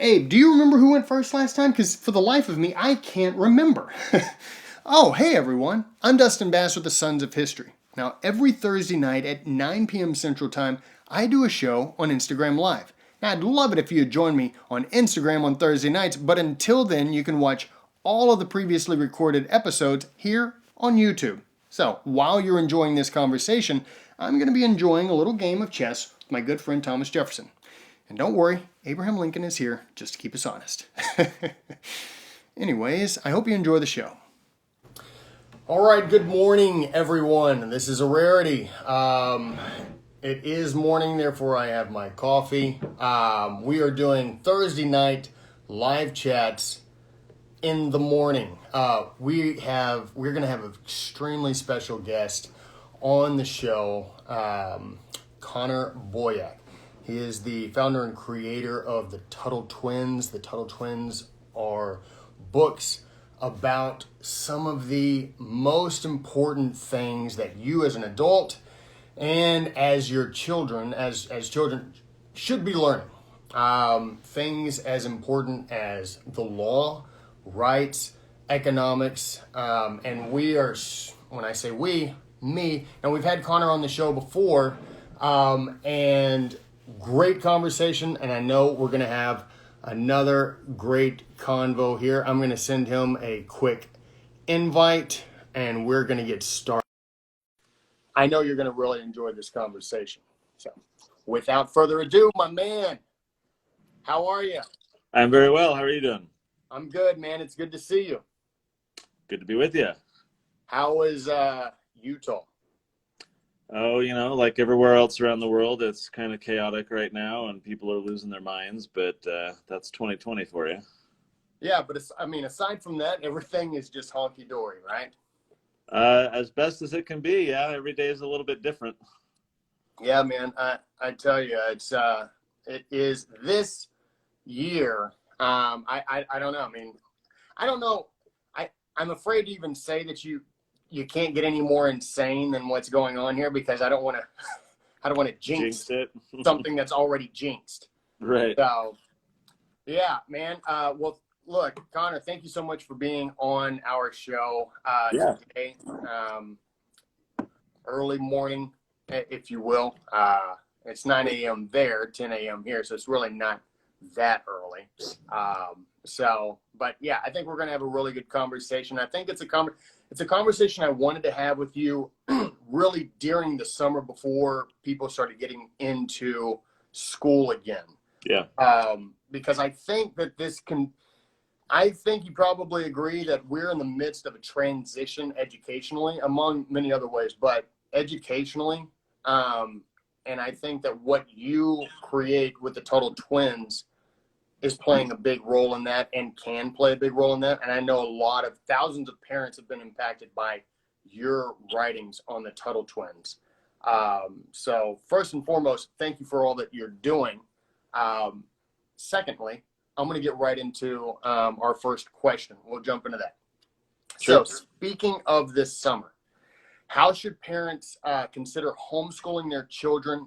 Abe, do you remember who went first last time? Because for the life of me, I can't remember. Oh, hey everyone. I'm Dustin Bass with the Sons of History. Now, every Thursday night at 9 p.m. Central Time, I do a show on Instagram Live. Now, I'd love it if you'd join me on Instagram on Thursday nights, but until then, you can watch all of the previously recorded episodes here on YouTube. So, while you're enjoying this conversation, I'm going to be enjoying a little game of chess with my good friend Thomas Jefferson. And don't worry, Abraham Lincoln is here just to keep us honest. Anyways, I hope you enjoy the show. All right, good morning, everyone. This is a rarity. It is morning, therefore I have my coffee. We are doing Thursday night live chats in the morning. We're going to have an extremely special guest on the show, Connor Boyack. He is the founder and creator of the Tuttle Twins. The Tuttle Twins are books about some of the most important things that you as an adult and as your children, as children should be learning. Things as important as the law, rights, economics, and we are, when I say we, me, and we've had Connor on the show before, and great conversation, and I know we're going to have another great convo here. I'm going to send him a quick invite, and we're going to get started. I know you're going to really enjoy this conversation. So, without further ado, my man, how are you? I'm very well. How are you doing? I'm good, man. It's good to see you. Good to be with you. How is Utah? Oh, like everywhere else around the world, it's kind of chaotic right now and people are losing their minds, but that's 2020 for you. Yeah, but aside from that, everything is just honky-dory, right? As best as it can be, yeah. Every day is a little bit different. Yeah, man. I tell you, it is this year. I don't know. I don't know. I'm afraid to even say that you can't get any more insane than what's going on here, because I don't want to jinx it. something that's already jinxed. Right. So, yeah, man. Well, look, Connor, thank you so much for being on our show today. Early morning, if you will. It's 9 a.m. there, 10 a.m. here, so it's really not that early. But yeah, I think we're going to have a really good conversation. I think it's a conversation I wanted to have with you really during the summer before people started getting into school again. Yeah. Because I think that I think you probably agree that we're in the midst of a transition educationally, among many other ways, but educationally. And I think that what you create with the Tuttle Twins is playing a big role in that, and can play a big role in that. And I know thousands of parents have been impacted by your writings on the Tuttle Twins. So first and foremost, thank you for all that you're doing. Secondly, I'm going to get right into our first question. We'll jump into that. Sure. So speaking of this summer, how should parents consider homeschooling their children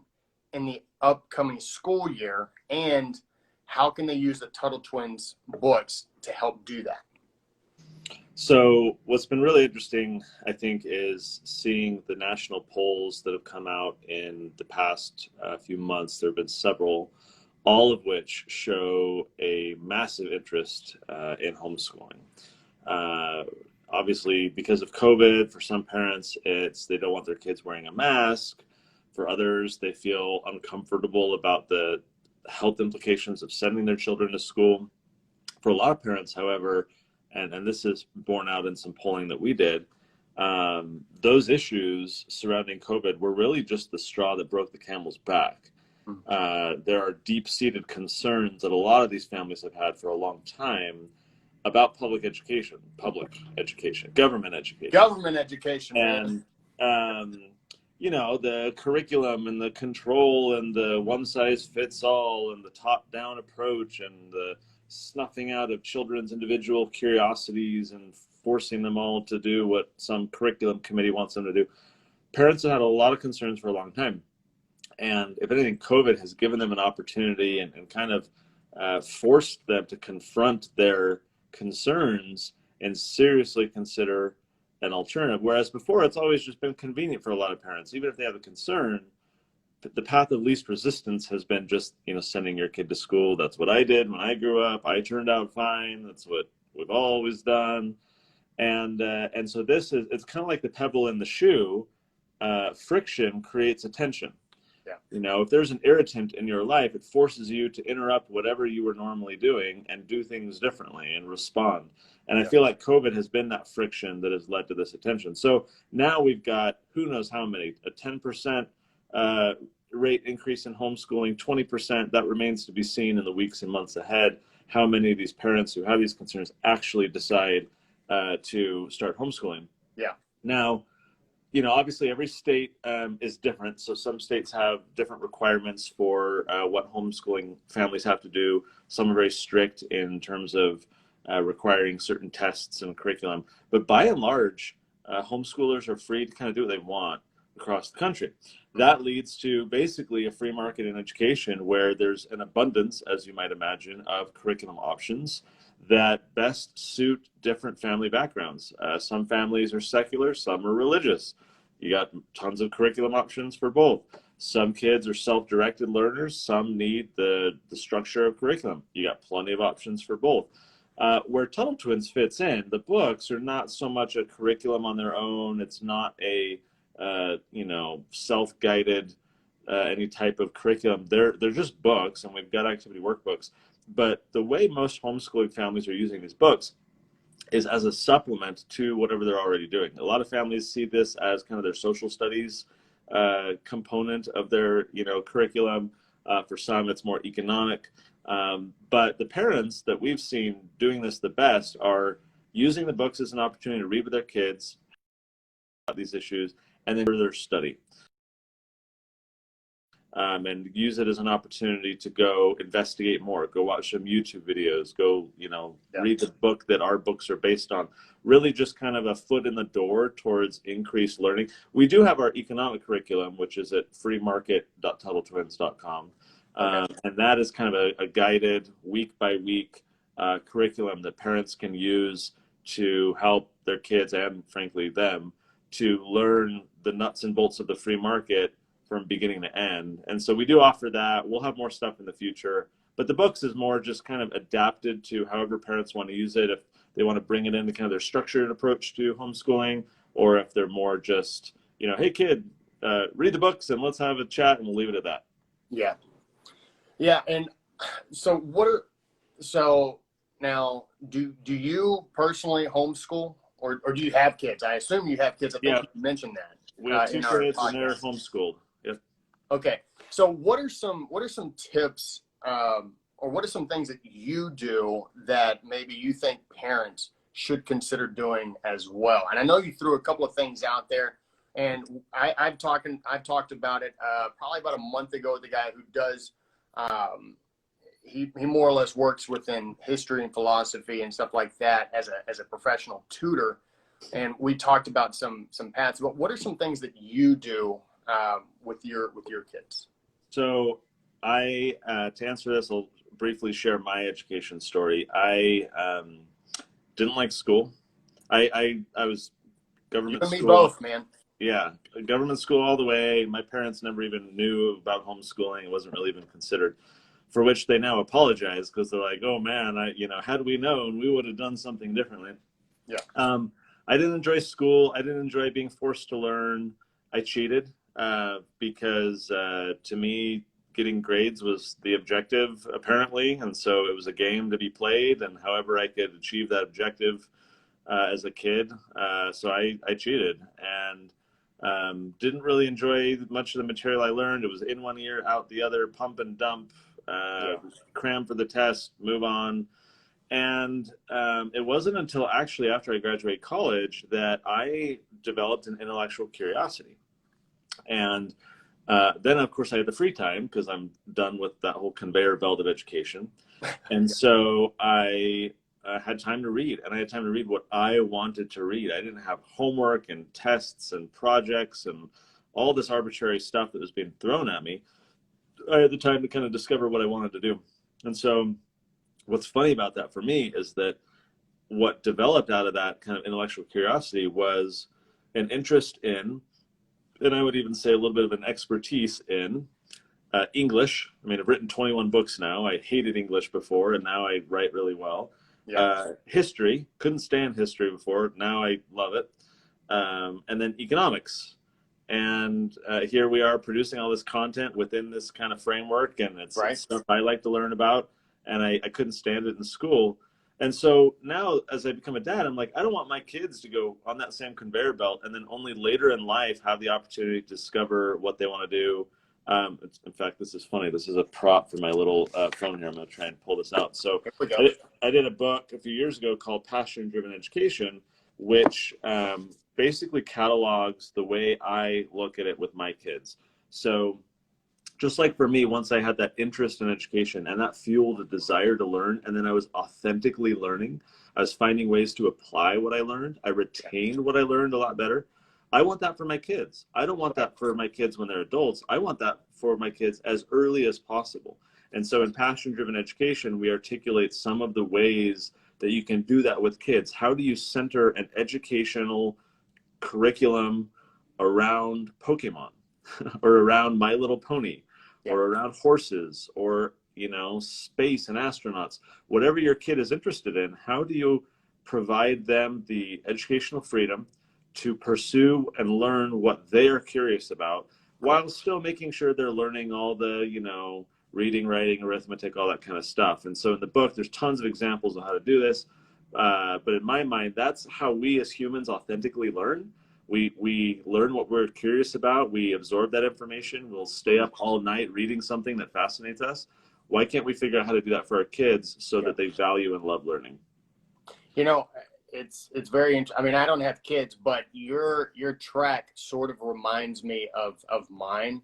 in the upcoming school year, and how can they use the Tuttle Twins books to help do that? So what's been really interesting, I think, is seeing the national polls that have come out in the past few months. There have been several, all of which show a massive interest in homeschooling. Obviously, because of COVID, for some parents, they don't want their kids wearing a mask. For others, they feel uncomfortable about the health implications of sending their children to school. For a lot of parents, however, and this is borne out in some polling that we did, those issues surrounding COVID were really just the straw that broke the camel's back. There are deep-seated concerns that a lot of these families have had for a long time about public education, government education. And, the curriculum and the control and the one-size-fits-all and the top-down approach and the snuffing out of children's individual curiosities and forcing them all to do what some curriculum committee wants them to do. Parents have had a lot of concerns for a long time. And if anything, COVID has given them an opportunity and kind of forced them to confront their concerns and seriously consider an alternative. Whereas before, it's always just been convenient for a lot of parents, even if they have a concern. The path of least resistance has been just, sending your kid to school. That's what I did when I grew up. I turned out fine. That's what we've always done. And so it's kind of like the pebble in the shoe. Friction creates a tension. Yeah. If there's an irritant in your life, it forces you to interrupt whatever you were normally doing and do things differently and respond. And I feel like COVID has been that friction that has led to this attention. So now we've got who knows how many, a 10% rate increase in homeschooling, 20%. That remains to be seen in the weeks and months ahead, how many of these parents who have these concerns actually decide to start homeschooling. Yeah. Now, obviously every state is different. So some states have different requirements for what homeschooling families have to do. Some are very strict in terms of requiring certain tests and curriculum. But by and large, homeschoolers are free to kind of do what they want across the country. That leads to basically a free market in education where there's an abundance, as you might imagine, of curriculum options that best suit different family backgrounds. Some families are secular, some are religious. You got tons of curriculum options for both. Some kids are self-directed learners, some need the structure of curriculum. You got plenty of options for both. Where Tuttle Twins fits in, the books are not so much a curriculum on their own. It's not a self-guided any type of curriculum. They're just books, and we've got activity workbooks. But the way most homeschooling families are using these books is as a supplement to whatever they're already doing. A lot of families see this as kind of their social studies component of their curriculum. For some, it's more economic. But the parents that we've seen doing this the best are using the books as an opportunity to read with their kids about these issues and then further study. And use it as an opportunity to go investigate more, go watch some YouTube videos, go, read the book that our books are based on. Really just kind of a foot in the door towards increased learning. We do have our economic curriculum, which is at freemarket.tuttletwins.com. And that is kind of a guided week by week curriculum that parents can use to help their kids and frankly them to learn the nuts and bolts of the free market from beginning to end. And so we do offer that. We'll have more stuff in the future, but the books is more just kind of adapted to however parents want to use it. If they want to bring it into kind of their structured approach to homeschooling, or if they're more just, hey kid, read the books and let's have a chat, and we'll leave it at that. Yeah. Yeah. And so now do you personally homeschool or do you have kids? I assume you have kids. I think you mentioned that. We have 2 kids and they're homeschooled. Yep. Okay. So what are some tips or what are some things that you do that maybe you think parents should consider doing as well? And I know you threw a couple of things out there, and I've talked about it probably about a month ago with the guy who does he more or less works within history and philosophy and stuff like that as a professional tutor. And we talked about some paths, but what are some things that you do with your kids? So to answer this, I'll briefly share my education story. I didn't like school. I was government school. You and me both, man. Yeah, government school all the way. My parents never even knew about homeschooling. It wasn't really even considered, for which they now apologize because they're like, oh man, had we known, we would have done something differently. Yeah. I didn't enjoy school. I didn't enjoy being forced to learn. I cheated because to me, getting grades was the objective, apparently. And so it was a game to be played, and however I could achieve that objective as a kid. So I cheated and didn't really enjoy much of the material I learned. It was in one ear, out the other, pump and dump, cram for the test, move on. And it wasn't until actually after I graduated college that I developed an intellectual curiosity. And then, of course, I had the free time because I'm done with that whole conveyor belt of education. And so I had time to read, and I had time to read what I wanted to read. I didn't have homework and tests and projects and all this arbitrary stuff that was being thrown at me. I had the time to kind of discover what I wanted to do. And so what's funny about that for me is that what developed out of that kind of intellectual curiosity was an interest in, and I would even say a little bit of an expertise in English. I mean, I've written 21 books now. I hated English before, and now I write really well. Yeah. History, couldn't stand history before. Now I love it. And then economics. And here we are producing all this content within this kind of framework, and it's stuff I like to learn about, and I couldn't stand it in school. And so now as I become a dad, I'm like, I don't want my kids to go on that same conveyor belt and then only later in life have the opportunity to discover what they want to do. In fact, this is funny. This is a prop for my little phone here. I'm going to try and pull this out. So I did a book a few years ago called Passion-Driven Education, which basically catalogs the way I look at it with my kids. So just like for me, once I had that interest in education and that fueled a desire to learn, and then I was authentically learning, I was finding ways to apply what I learned. I retained what I learned a lot better. I want that for my kids. I don't want that for my kids when they're adults. I want that for my kids as early as possible. And so in Passion-Driven Education, we articulate some of the ways that you can do that with kids. How do you center an educational curriculum around Pokemon or around My Little Pony or around horses or, you know, space and astronauts? Whatever your kid is interested in, how do you provide them the educational freedom to pursue and learn what they are curious about while still making sure they're learning all the, you know, reading, writing, arithmetic, all that kind of stuff. And so in the book, there's tons of examples of how to do this. But in my mind, that's how we as humans authentically learn. We learn what we're curious about. We absorb that information. We'll stay up all night reading something that fascinates us. Why can't we figure out how to do that for our kids so that they value and love learning? You know, it's very interesting. I mean, I don't have kids, but your track sort of reminds me of mine.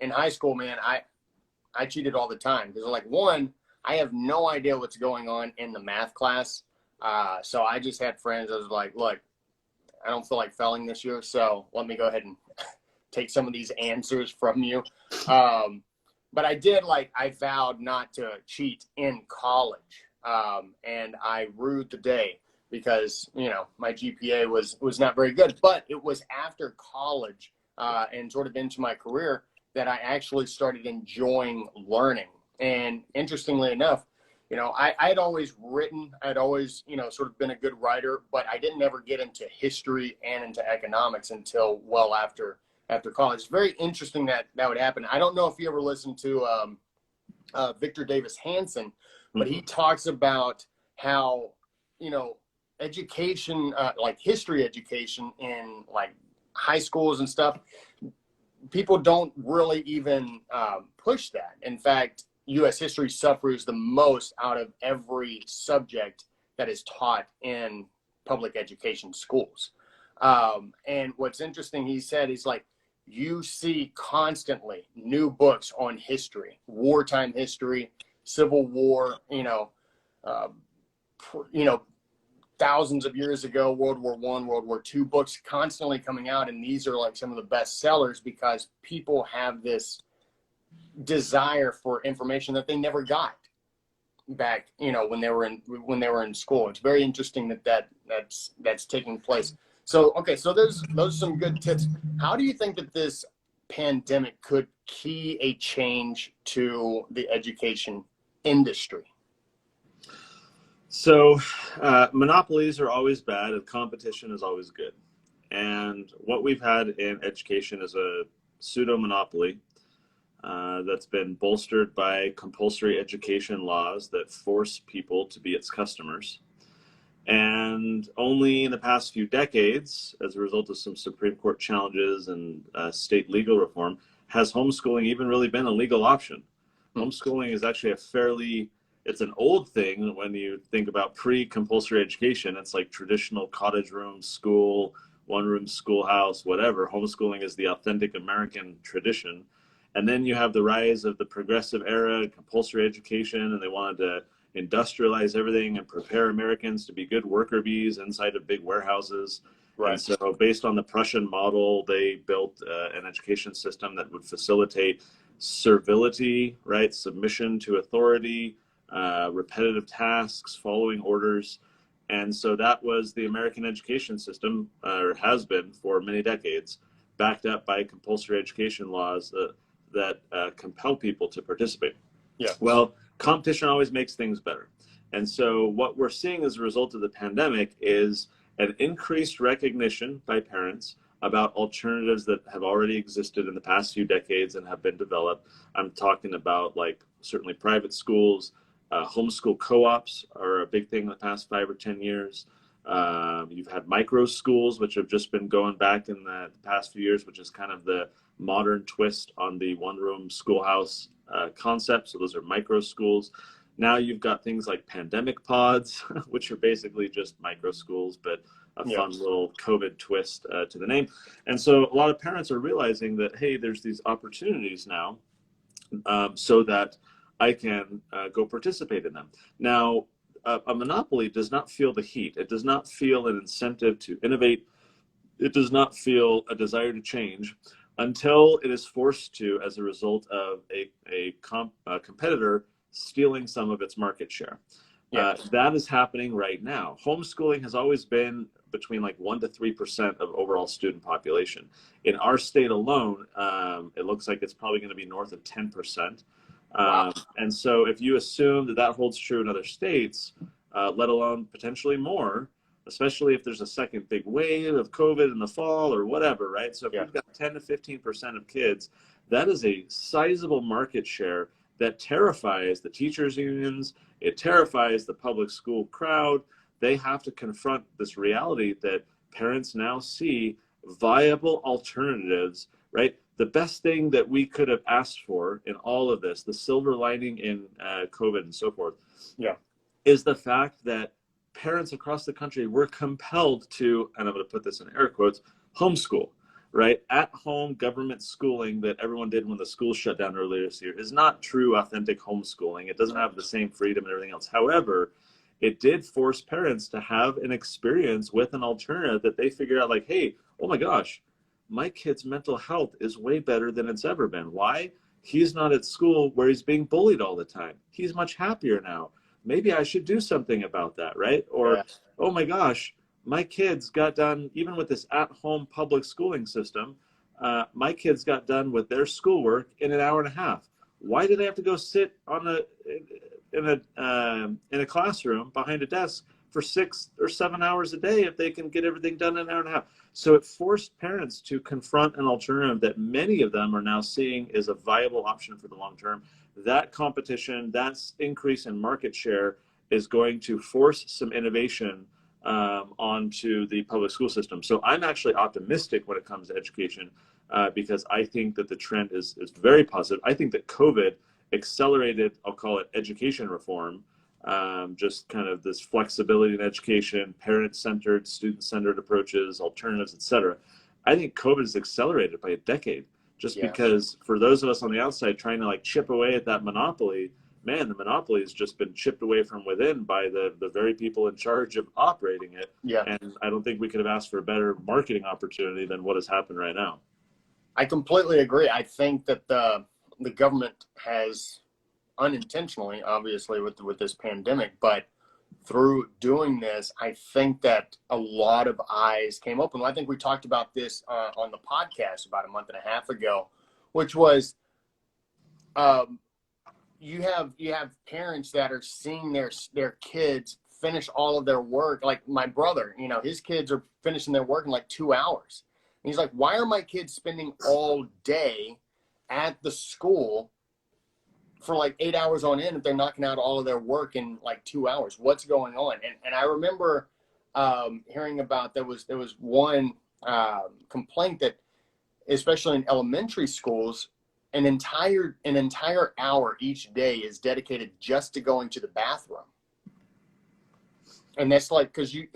In high school, man, I cheated all the time because, like, one, I have no idea what's going on in the math class. So I just had friends. I was like, look, I don't feel like failing this year, so let me go ahead and take some of these answers from you. But I did, like, I vowed not to cheat in college. And I rued the day because, you know, my GPA was not very good. But it was after college and sort of into my career that I actually started enjoying learning. And interestingly enough, you know, I had always written, I'd always, you know, sort of been a good writer, but I didn't ever get into history and into economics until well after college. It's very interesting that would happen. I don't know if you ever listened to Victor Davis Hanson, but he talks about how, you know, education, like history education in like high schools and stuff, people don't really even push that. In fact, U.S. history suffers the most out of every subject that is taught in public education schools. And what's interesting, he said, he's like, you see constantly new books on history, wartime history, Civil War, thousands of years ago, World War I, World War II, books constantly coming out. And these are like some of the best sellers because people have this desire for information that they never got back, you know, when they were in school. It's very interesting that's taking place. So, okay, so those are some good tips. How do you think that this pandemic could key a change to the education industry? So monopolies are always bad and competition is always good. And what we've had in education is a pseudo monopoly that's been bolstered by compulsory education laws that force people to be its customers. And only in the past few decades, as a result of some Supreme Court challenges and state legal reform, has homeschooling even really been a legal option. Homeschooling is actually it's an old thing when you think about pre-compulsory education. It's like traditional cottage room school, one-room schoolhouse, whatever. Homeschooling is the authentic American tradition. And then you have the rise of the progressive era, compulsory education, and they wanted to industrialize everything and prepare Americans to be good worker bees inside of big warehouses. Right. And so based on the Prussian model, they built an education system that would facilitate servility, right? Submission to authority, repetitive tasks, following orders. And so that was the American education system, or has been for many decades, backed up by compulsory education laws that compel people to participate. Yeah. Well, competition always makes things better. And so what we're seeing as a result of the pandemic is an increased recognition by parents about alternatives that have already existed in the past few decades and have been developed. I'm talking about like certainly private schools, homeschool co-ops are a big thing in the past 5 or 10 years. You've had micro schools, which have just been going back in the past few years, which is kind of the modern twist on the one-room schoolhouse concept. So those are micro schools. Now you've got things like pandemic pods, which are basically just micro schools, but a fun little COVID twist to the name. And so a lot of parents are realizing that, hey, there's these opportunities now so that I can go participate in them. Now, a monopoly does not feel the heat. It does not feel an incentive to innovate. It does not feel a desire to change until it is forced to as a result of a competitor stealing some of its market share. That is happening right now. Homeschooling has always been between like 1% to 3% of overall student population. In our state alone, it looks like it's probably going to be north of 10%. Wow. And so if you assume that that holds true in other states, let alone potentially more, especially if there's a second big wave of COVID in the fall or whatever, right? So if we've got 10 to 15% of kids, that is a sizable market share that terrifies the teachers unions. It terrifies the public school crowd. They have to confront this reality that parents now see viable alternatives, right? The best thing that we could have asked for in all of this, the silver lining in COVID and so forth, is the fact that parents across the country were compelled to, and I'm going to put this in air quotes, homeschool, right? At home government schooling that everyone did when the schools shut down earlier this year is not true, authentic homeschooling. It doesn't have the same freedom and everything else. However, it did force parents to have an experience with an alternative that they figured out like, hey, oh my gosh, my kid's mental health is way better than it's ever been. Why? He's not at school where he's being bullied all the time. He's much happier now. Maybe I should do something about that, right? Or, oh my gosh, my kids got done, even with this at-home public schooling system, my kids got done with their schoolwork in an hour and a half. Why do they have to go sit in a classroom behind a desk for 6 or 7 hours a day if they can get everything done in an hour and a half? So it forced parents to confront an alternative that many of them are now seeing is a viable option for the long term. That competition, that increase in market share is going to force some innovation onto the public school system. So I'm actually optimistic when it comes to education because I think that the trend is very positive. I think that COVID accelerated, I'll call it education reform, just kind of this flexibility in education, parent-centered, student-centered approaches, alternatives, et cetera. I think COVID has accelerated by a decade just because for those of us on the outside trying to like chip away at that monopoly, man, the monopoly has just been chipped away from within by the very people in charge of operating it. And I don't think we could have asked for a better marketing opportunity than what has happened right now. I completely agree. I think that the government has unintentionally, obviously, with this pandemic, but through doing this, I think that a lot of eyes came open. I think we talked about this on the podcast about a month and a half ago, which was you have parents that are seeing their kids finish all of their work. Like my brother, his kids are finishing their work in like 2 hours. And he's like, why are my kids spending all day at the school for like 8 hours on end if they're knocking out all of their work in like 2 hours? What's going on? And I remember hearing about there was one complaint that, especially in elementary schools, an entire hour each day is dedicated just to going to the bathroom. And that's like, because you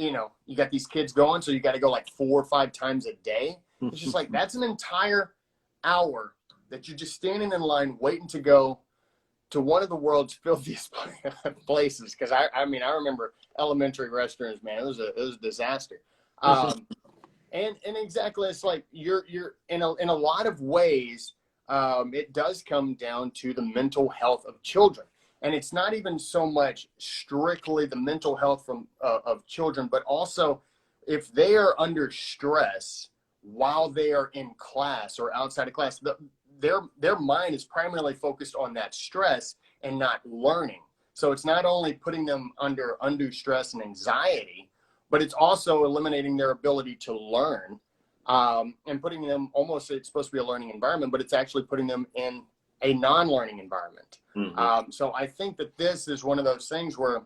got these kids going, so you got to go like 4 or 5 times a day. It's just like, that's an entire hour that you're just standing in line waiting to go to one of the world's filthiest places. Because I remember elementary restrooms, man. It was a disaster. And exactly, it's like you're in a lot of ways. it does come down to the mental health of children. And it's not even so much strictly the mental health of children, but also if they are under stress while they are in class or outside of class, their mind is primarily focused on that stress and not learning. So it's not only putting them under undue stress and anxiety, but it's also eliminating their ability to learn, and putting them almost, it's supposed to be a learning environment, but it's actually putting them in a non-learning environment. Mm-hmm. So I think that this is one of those things where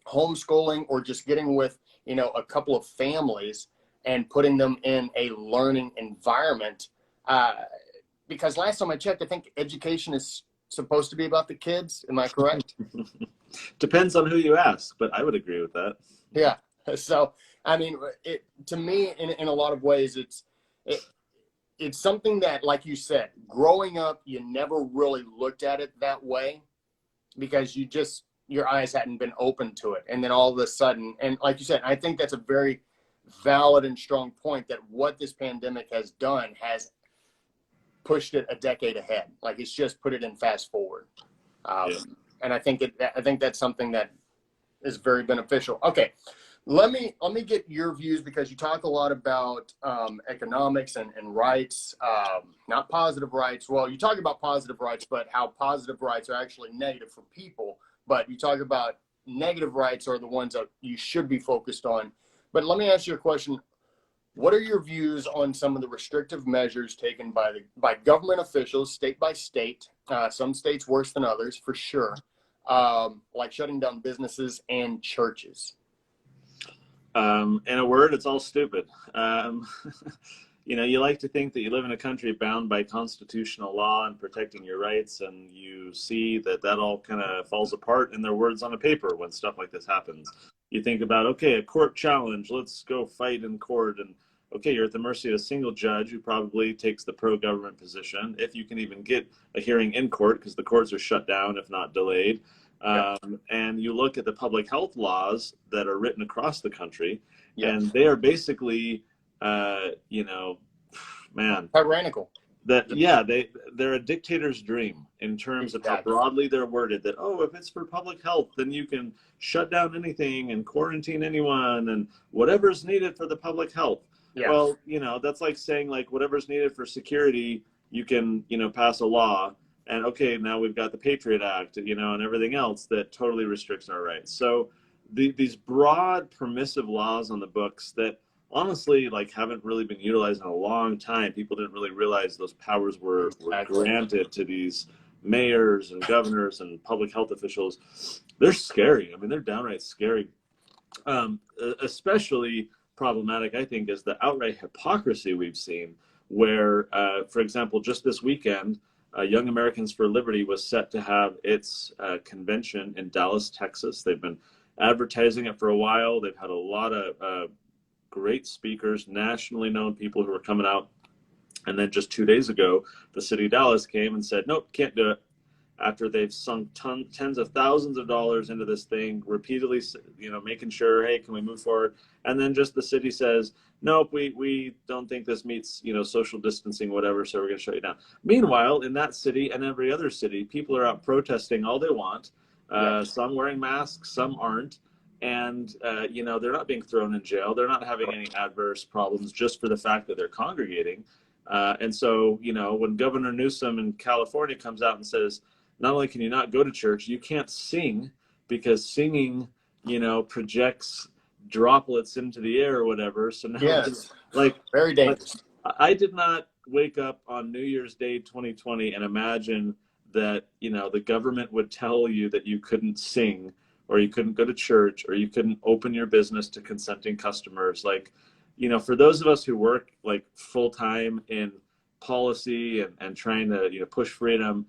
homeschooling, or just getting with, a couple of families and putting them in a learning environment, because last time I checked, I think education is supposed to be about the kids. Am I correct? Depends on who you ask, but I would agree with that. Yeah. So, I mean, to me, in a lot of ways, it's something that, like you said, growing up, you never really looked at it that way because your eyes hadn't been open to it. And then all of a sudden, and like you said, I think that's a very valid and strong point, that what this pandemic has done has pushed it a decade ahead. Like, it's just put it in fast forward. Yeah. And I think that's something that is very beneficial. Okay. Let me get your views, because you talk a lot about economics and rights, not positive rights. Well, you talk about positive rights, but how positive rights are actually negative for people. But you talk about negative rights are the ones that you should be focused on. But let me ask you a question. What are your views on some of the restrictive measures taken by government officials, state by state, some states worse than others, for sure, like shutting down businesses and churches? In a word, it's all stupid. You like to think that you live in a country bound by constitutional law and protecting your rights, and you see that all kind of falls apart in their words on a paper when stuff like this happens. You think about, okay, a court challenge, let's go fight in court, and okay, you're at the mercy of a single judge who probably takes the pro-government position, if you can even get a hearing in court, because the courts are shut down, if not delayed. And you look at the public health laws that are written across the country, and they are basically, tyrannical. They're a dictator's dream in terms of how broadly they're worded, that, oh, if it's for public health, then you can shut down anything and quarantine anyone and whatever's needed for the public health. Yeah. Well, that's like saying, like, whatever's needed for security, you can, pass a law. And okay, now we've got the Patriot Act, and everything else that totally restricts our rights. So these broad permissive laws on the books that honestly, like, haven't really been utilized in a long time. People didn't really realize those powers were granted to these mayors and governors and public health officials. They're scary. I mean, they're downright scary. Especially problematic, I think, is the outright hypocrisy we've seen, where, for example, just this weekend, Young Americans for Liberty was set to have its convention in Dallas, Texas. They've been advertising it for a while. They've had a lot of great speakers, nationally known people who are coming out. And then just 2 days ago, the city of Dallas came and said, nope, can't do it. After they've sunk tens of thousands of dollars into this thing, repeatedly, making sure, hey, can we move forward? And then just the city says, nope, we don't think this meets, social distancing, whatever, so we're going to shut you down. Meanwhile, in that city and every other city, people are out protesting all they want. Some wearing masks, some aren't. And, they're not being thrown in jail. They're not having any adverse problems just for the fact that they're congregating. And so, when Governor Newsom in California comes out and says, not only can you not go to church, you can't sing because singing, projects droplets into the air or whatever. So now it's like very dangerous. I did not wake up on New Year's Day 2020 and imagine that, the government would tell you that you couldn't sing, or you couldn't go to church, or you couldn't open your business to consenting customers. Like, for those of us who work like full time in policy and trying to, push freedom,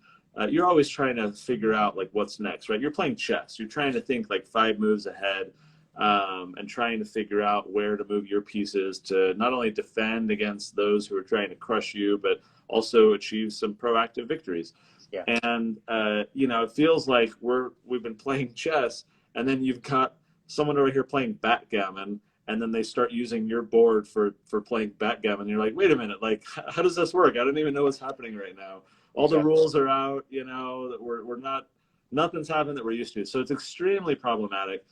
you're always trying to figure out like what's next, right? You're playing chess. You're trying to think like 5 moves ahead, and trying to figure out where to move your pieces to not only defend against those who are trying to crush you, but also achieve some proactive victories. Yeah. And, it feels like we've been playing chess, and then you've got someone over here playing backgammon, and then they start using your board for playing backgammon. You're like, wait a minute, like, how does this work? I don't even know what's happening right now. all the rules are out, you know, that we're not, nothing's happened that we're used to. So it's extremely problematic.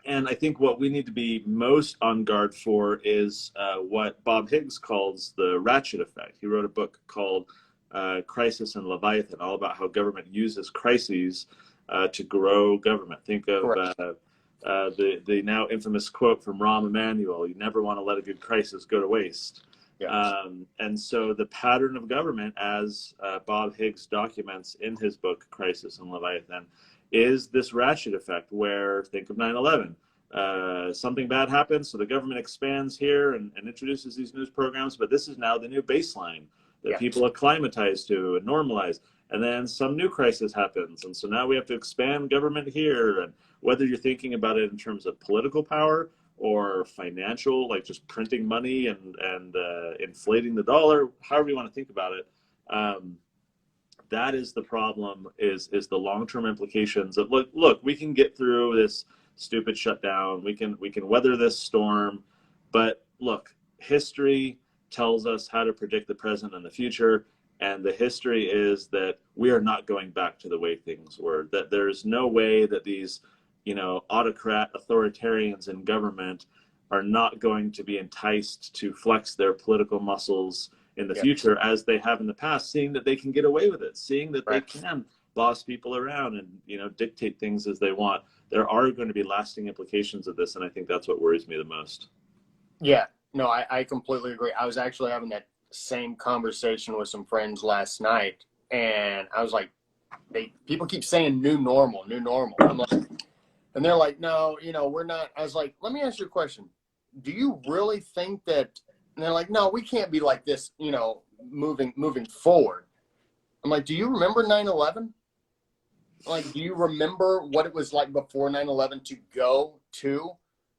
And I think what we need to be most on guard for is what Bob Higgs calls the Ratchet Effect. He wrote a book called Crisis and Leviathan, all about how government uses crises to grow government. Think of the now infamous quote from Rahm Emanuel: "You never want to let a good crisis go to waste." Yeah. And so the pattern of government, as Bob Higgs documents in his book Crisis and Leviathan, is this ratchet effect where, think of 9/11. Something bad happens, so the government expands here and introduces these news programs, but this is now the new baseline that people acclimatize to and normalize. And then some new crisis happens, and so now we have to expand government here. And whether you're thinking about it in terms of political power or financial, like just printing money and inflating the dollar, however you want to think about it, that is the problem, is the long-term implications of, look, we can get through this stupid shutdown, we can weather this storm, but look, history tells us how to predict the present and the future, and the history is that we are not going back to the way things were, that there's no way that these, you know, autocrat authoritarians in government are not going to be enticed to flex their political muscles in the future as they have in the past, seeing that they can get away with it, seeing that they can boss people around and, you know, dictate things as they want. There are going to be lasting implications of this, and I think that's what worries me the most. Yeah, no, I completely agree. I was actually having that same conversation with some friends last night, and I was like, people keep saying new normal. I'm like, and they're like, no, you know, we're not. I was like, let me ask you a question. Do you really think that? And they're like, no, we can't be like this, you know, moving forward. I'm like, do you remember 9/11? Like, do you remember what it was like before 9/11 to go to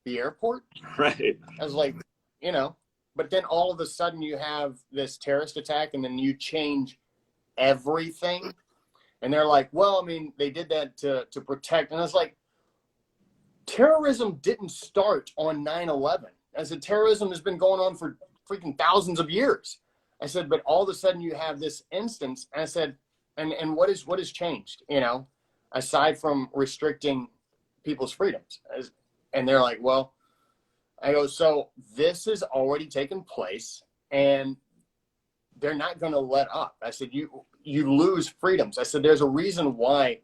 the airport? Right. I was like, you know, but then all of a sudden you have this terrorist attack and then you change everything. And they're like, well, I mean, they did that to protect. And I was like, terrorism didn't start on 9/11. I said, terrorism has been going on for freaking thousands of years. I said, but all of a sudden you have this instance. And I said, and what has changed, you know, aside from restricting people's freedoms? And they're like, well, I go, so this has already taken place and they're not going to let up. I said, you lose freedoms. I said, there's a reason why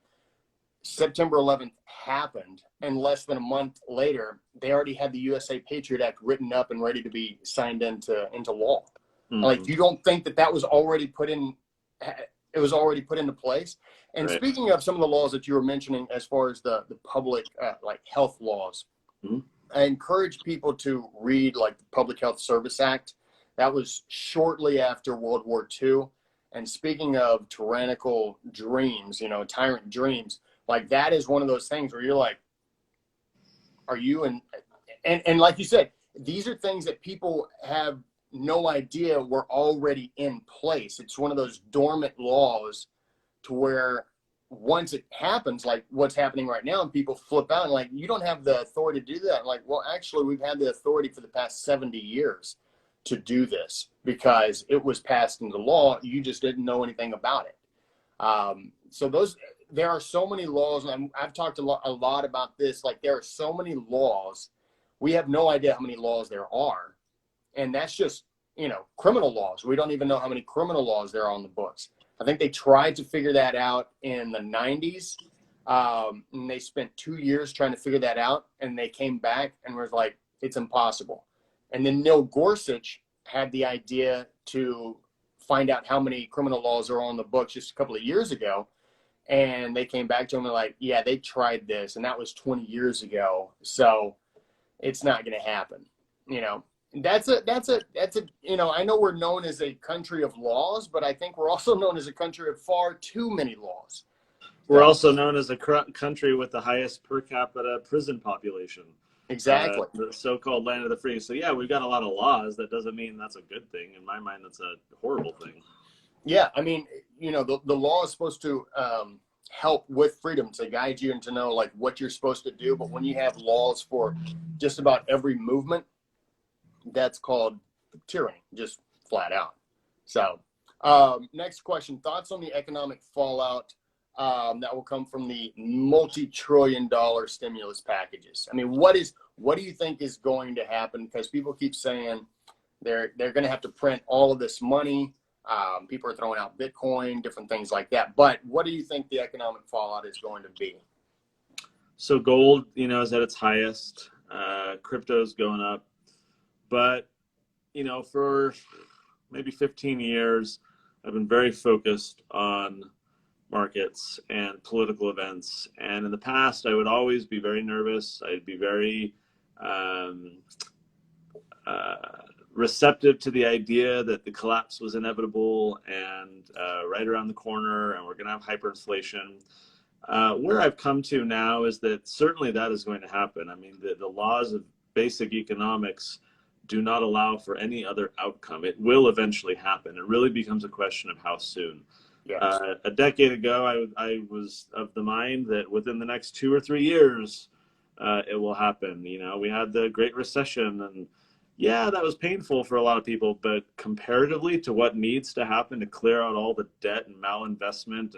September 11th happened, and less than a month later, they already had the USA Patriot Act written up and ready to be signed into law. Mm-hmm. Like, you don't think that was already put in? It was already put into place. And speaking of some of the laws that you were mentioning, as far as the public like health laws, I encourage people to read like the Public Health Service Act. That was shortly after World War II. And speaking of tyrannical dreams, you know, tyrant dreams, like that is one of those things where you're like, are you and like you said, these are things that people have no idea were already in place. It's one of those dormant laws to where once it happens, like what's happening right now, and people flip out and like, you don't have the authority to do that. Like, well, actually, we've had the authority for the past 70 years to do this because it was passed into law. You just didn't know anything about it. So there are so many laws, and I've talked a lot about this. Like, there are so many laws. We have no idea how many laws there are. And that's just, you know, criminal laws. We don't even know how many criminal laws there are on the books. I think they tried to figure that out in the 90s. And they spent 2 years trying to figure that out. And they came back and was like, it's impossible. And then Neil Gorsuch had the idea to find out how many criminal laws are on the books just a couple of years ago. And they came back to him and like, yeah, they tried this. And that was 20 years ago. So it's not going to happen. You know, that's a, you know, I know we're known as a country of laws, but I think we're also known as a country of far too many laws. We're also known as a country with the highest per capita prison population. Exactly. The so-called land of the free. So yeah, we've got a lot of laws. That doesn't mean that's a good thing. In my mind, that's a horrible thing. Yeah, I mean, you know, the law is supposed to help with freedom, to guide you and to know like what you're supposed to do. But when you have laws for just about every movement, that's called tyranny, just flat out. So Next question, thoughts on the economic fallout that will come from the multi-trillion-dollar stimulus packages? I mean, what do you think is going to happen? Because people keep saying they're going to have to print all of this money. People are throwing out Bitcoin, different things like that. But what do you think the economic fallout is going to be? So gold, is at its highest. Crypto's going up. But, for maybe 15 years, I've been very focused on markets and political events. And in the past, I would always be very nervous. I'd be very receptive to the idea that the collapse was inevitable and right around the corner, and we're going to have hyperinflation. Where I've come to now is that certainly that is going to happen. I mean, the laws of basic economics do not allow for any other outcome. It will eventually happen. It really becomes a question of how soon. Yes. A decade ago, I was of the mind that within the next 2 or 3 years, it will happen. We had the Great Recession, and yeah, that was painful for a lot of people, but comparatively to what needs to happen to clear out all the debt and malinvestment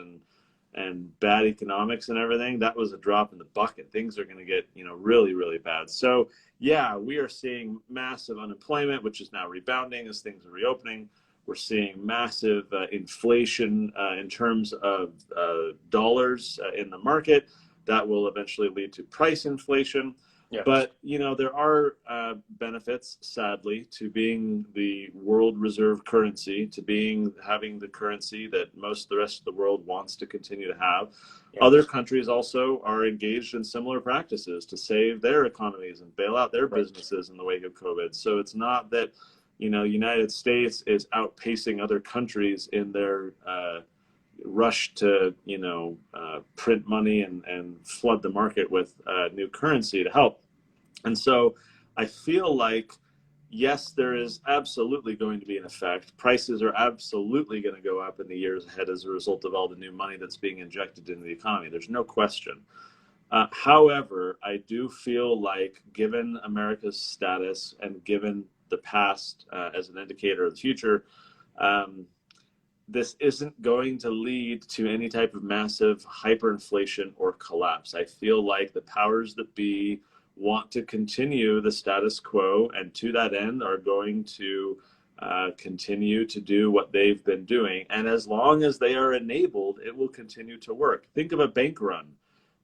and bad economics and everything, that was a drop in the bucket. Things are going to get, really, really bad. So yeah, we are seeing massive unemployment, which is now rebounding as things are reopening. We're seeing massive inflation in terms of dollars in the market. That will eventually lead to price inflation. Yes. But, there are benefits, sadly, to being the world reserve currency, to having the currency that most of the rest of the world wants to continue to have. Yes. Other countries also are engaged in similar practices to save their economies and bail out their businesses in the wake of COVID. So it's not that, United States is outpacing other countries in their rush to, print money and flood the market with new currency to help. And so I feel like, yes, there is absolutely going to be an effect. Prices are absolutely going to go up in the years ahead as a result of all the new money that's being injected into the economy. There's no question. However, I do feel like, given America's status and given the past as an indicator of the future, this isn't going to lead to any type of massive hyperinflation or collapse. I feel like the powers that be want to continue the status quo, and to that end are going to continue to do what they've been doing. And as long as they are enabled, it will continue to work. Think of a bank run.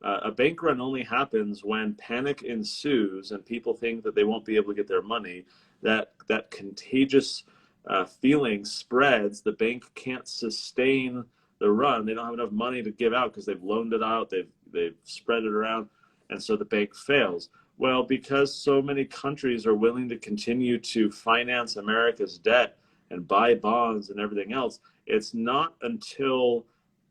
A bank run only happens when panic ensues and people think that they won't be able to get their money. That contagious feeling spreads. The bank can't sustain the run. They don't have enough money to give out because they've loaned it out. They've spread it around. And so the bank fails. Well, because so many countries are willing to continue to finance America's debt and buy bonds and everything else, it's not until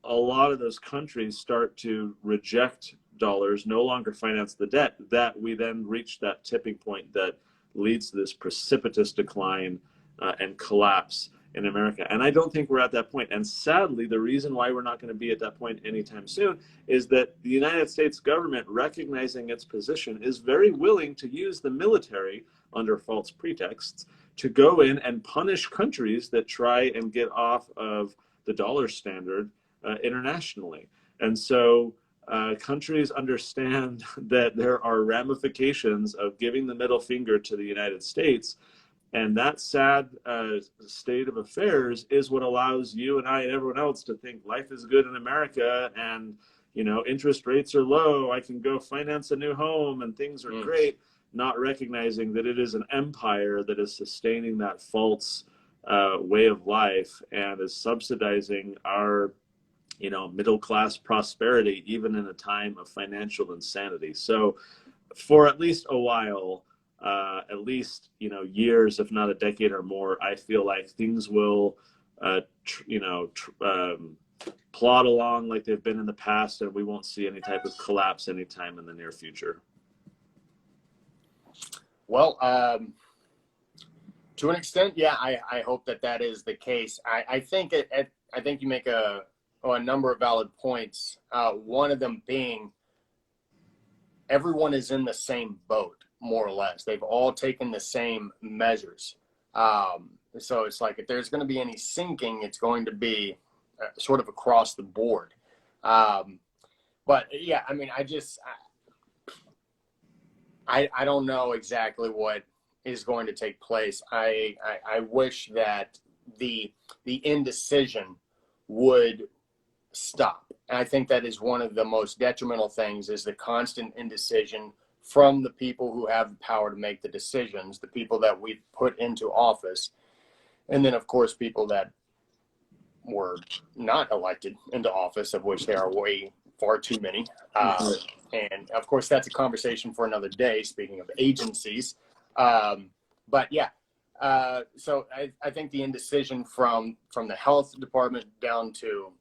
a lot of those countries start to reject dollars, no longer finance the debt, that we then reach that tipping point that leads to this precipitous decline and collapse in America. And I don't think we're at that point. And sadly, the reason why we're not going to be at that point anytime soon is that the United States government, recognizing its position, is very willing to use the military under false pretexts to go in and punish countries that try and get off of the dollar standard internationally. And so countries understand that there are ramifications of giving the middle finger to the United States. And that sad state of affairs is what allows you and I and everyone else to think life is good in America, and interest rates are low. I can go finance a new home and things are great, not recognizing that it is an empire that is sustaining that false way of life and is subsidizing our middle class prosperity, even in a time of financial insanity. So for at least a while, at least years, if not a decade or more, I feel like things will plod along like they've been in the past, and we won't see any type of collapse anytime in the near future. Well, to an extent, yeah, I hope that is the case. I think I think you make a number of valid points. One of them being everyone is in the same boat, more or less. They've all taken the same measures. So it's like if there's going to be any sinking, it's going to be sort of across the board. But yeah, I mean, I don't know exactly what is going to take place. I wish that the indecision would stop. And I think that is one of the most detrimental things, is the constant indecision from the people who have the power to make the decisions, the people that we've put into office. And then, of course, people that were not elected into office, of which there are far too many. And of course, that's a conversation for another day, speaking of agencies. But yeah, so I think the indecision from the health department down to,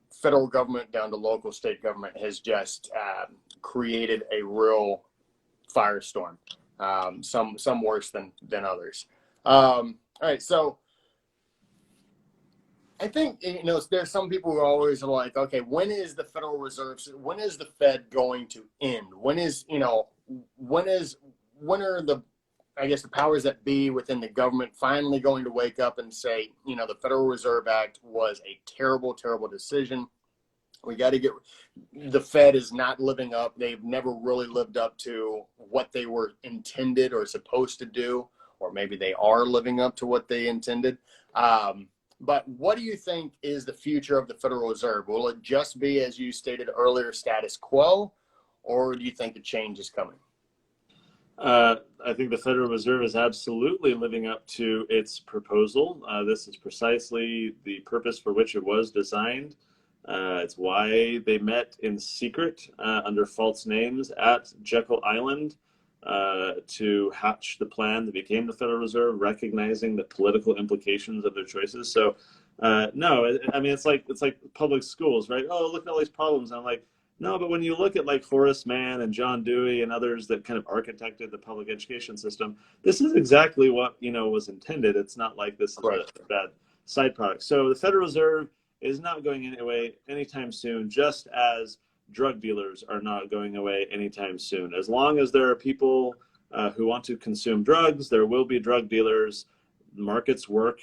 federal government down to local, state government has just created a real firestorm, some worse than others. All right, so I think, there's some people who are always like, okay, when is the Federal Reserve, when is the Fed going to end? When are the, I guess, the powers that be within the government finally going to wake up and say, the Federal Reserve Act was a terrible, terrible decision. We got to the Fed is not living up. They've never really lived up to what they were intended or supposed to do, or maybe they are living up to what they intended. But what do you think is the future of the Federal Reserve? Will it just be, as you stated earlier, status quo, or do you think a change is coming? I think the Federal Reserve is absolutely living up to its proposal. This is precisely the purpose for which it was designed. It's why they met in secret under false names at Jekyll Island to hatch the plan that became the Federal Reserve, recognizing the political implications of their choices. So, no, I mean, it's like public schools, right? Oh, look at all these problems. And I'm like, no, but when you look at like Horace Mann and John Dewey and others that kind of architected the public education system, this is exactly what, was intended. It's not like this is a bad side product. So the Federal Reserve is not going away anytime soon, just as drug dealers are not going away anytime soon. As long as there are people who want to consume drugs, there will be drug dealers. Markets work.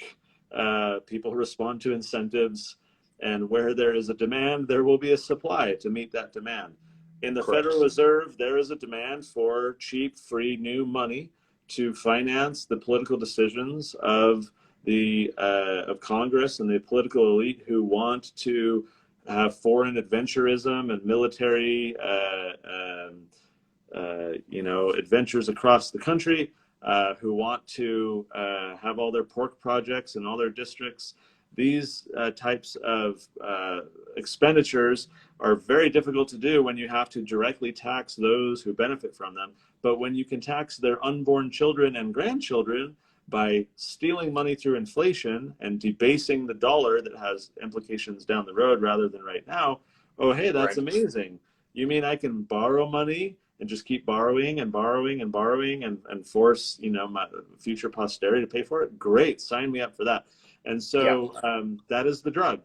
People respond to incentives. And where there is a demand, there will be a supply to meet that demand. In the Federal Reserve, there is a demand for cheap, free, new money to finance the political decisions of of Congress and the political elite who want to have foreign adventurism and military, adventures across the country, who want to have all their pork projects in all their districts. These types of expenditures are very difficult to do when you have to directly tax those who benefit from them. But when you can tax their unborn children and grandchildren by stealing money through inflation and debasing the dollar that has implications down the road rather than right now, oh, hey, that's amazing. You mean I can borrow money and just keep borrowing and borrowing and borrowing and force, my future posterity to pay for it? Great, sign me up for that. And so that is the drug.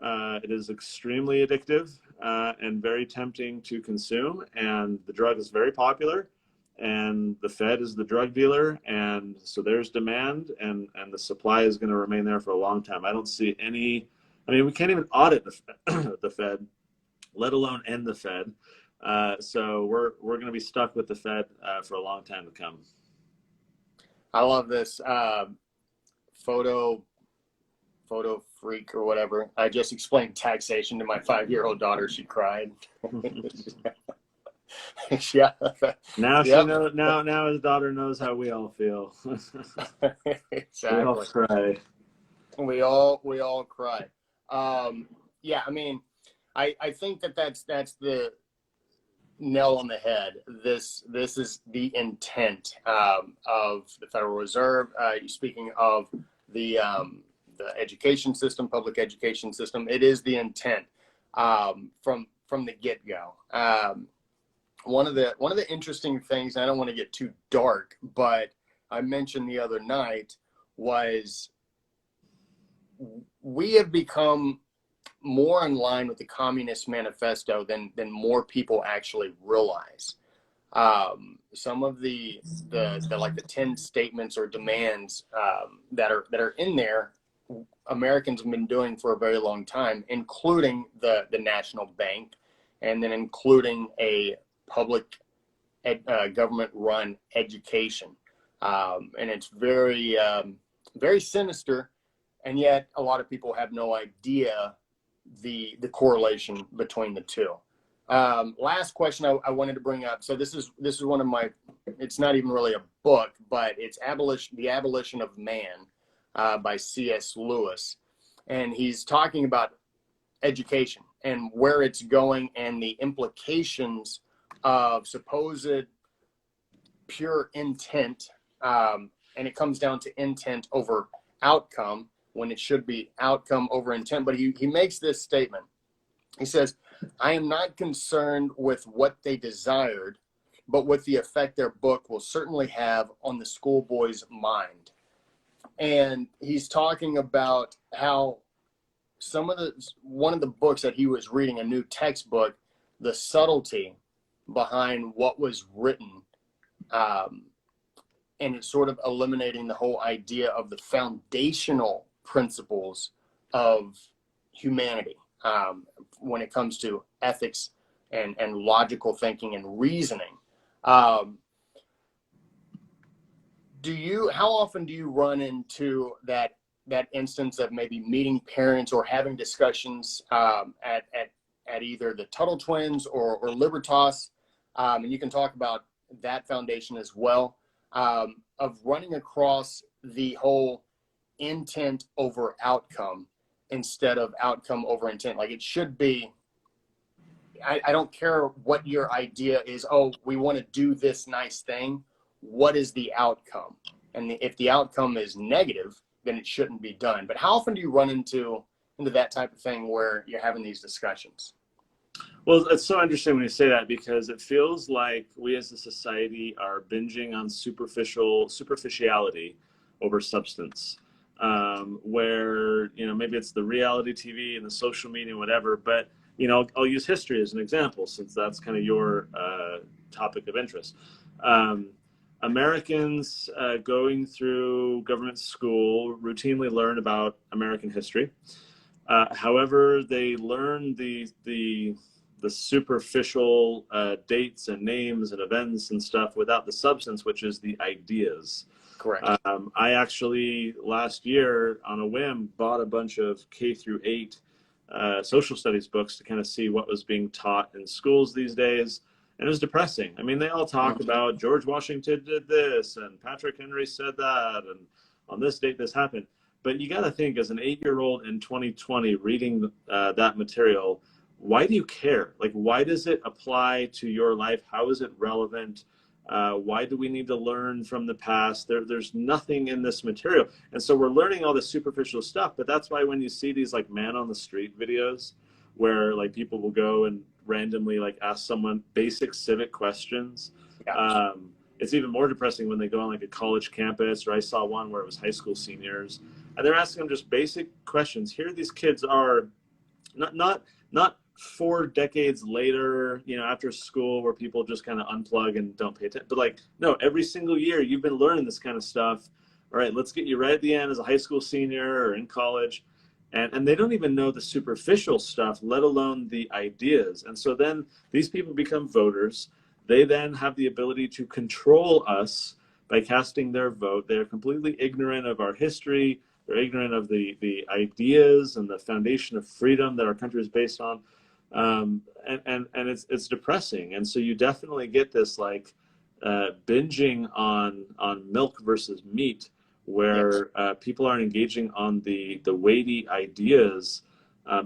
It is extremely addictive and very tempting to consume. And the drug is very popular. And the Fed is the drug dealer. And so there's demand, and the supply is going to remain there for a long time. I don't see we can't even audit the Fed, let alone end the Fed. So we're going to be stuck with the Fed for a long time to come. I love this photo freak or whatever. I just explained taxation to my 5-year-old daughter. She cried. Yeah. Now she knows. Now his daughter knows how we all feel. Exactly. We all cry. We all cry. Yeah. I mean, I think that's the nail on the head. This is the intent of the Federal Reserve. Speaking of the education system, public education system, it is the intent from the get-go. One of the interesting things, and I don't want to get too dark, but I mentioned the other night, was we have become more in line with the Communist Manifesto than more people actually realize. Some of the like the 10 statements or demands that are in there, Americans have been doing for a very long time, including the national bank, and then including a public government run education. And it's very sinister, and yet a lot of people have no idea the correlation between the two. Last question I wanted to bring up. So this is one of my. It's not even really a book, but it's The Abolition of Man by C.S. Lewis, and he's talking about education and where it's going and the implications of supposed pure intent, and it comes down to intent over outcome when it should be outcome over intent. But he makes this statement. He says, "I am not concerned with what they desired, but with the effect their book will certainly have on the schoolboy's mind." And he's talking about how one of the books that he was reading, a new textbook, the subtlety behind what was written, and it's sort of eliminating the whole idea of the foundational principles of humanity when it comes to ethics and logical thinking and reasoning. How often do you run into that instance of maybe meeting parents or having discussions at either the Tuttle Twins or Libertas, and you can talk about that foundation as well, of running across the whole intent over outcome instead of outcome over intent? Like, it should be, I don't care what your idea is. Oh, we want to do this nice thing. What is the outcome? And if the outcome is negative, then it shouldn't be done. But how often do you run into that type of thing where you're having these discussions? Well, it's so interesting when you say that, because it feels like we as a society are binging on superficiality over substance, where, maybe it's the reality TV and the social media and whatever, but, I'll use history as an example, since that's kind of your topic of interest. Americans going through government school routinely learn about American history. However, they learn the superficial dates and names and events and stuff without the substance, which is the ideas. Correct. I actually last year on a whim bought a bunch of K through 8 social studies books to kind of see what was being taught in schools these days. And it was depressing. I mean, they all talk about George Washington did this and Patrick Henry said that, and on this date this happened. But you got to think, as an 8-year-old in 2020 reading that material, why do you care? Like, why does it apply to your life? How is it relevant? Why do we need to learn from the past? There's nothing in this material. And so we're learning all this superficial stuff. But that's why when you see these like man on the street videos where like people will go and randomly like ask someone basic civic questions, it's even more depressing when they go on like a college campus, or I saw one where it was high school seniors and they're asking them just basic questions. Here these kids are not 4 decades later, after school, where people just kind of unplug and don't pay attention, but like, no, every single year you've been learning this kind of stuff. All right, let's get you right at the end as a high school senior or in college. And they don't even know the superficial stuff, let alone the ideas. And so then these people become voters. They then have the ability to control us by casting their vote. They're completely ignorant of our history. They're ignorant of the ideas and the foundation of freedom that our country is based on. And it's depressing. And so you definitely get this like binging on milk versus meat, where people aren't engaging on the weighty ideas.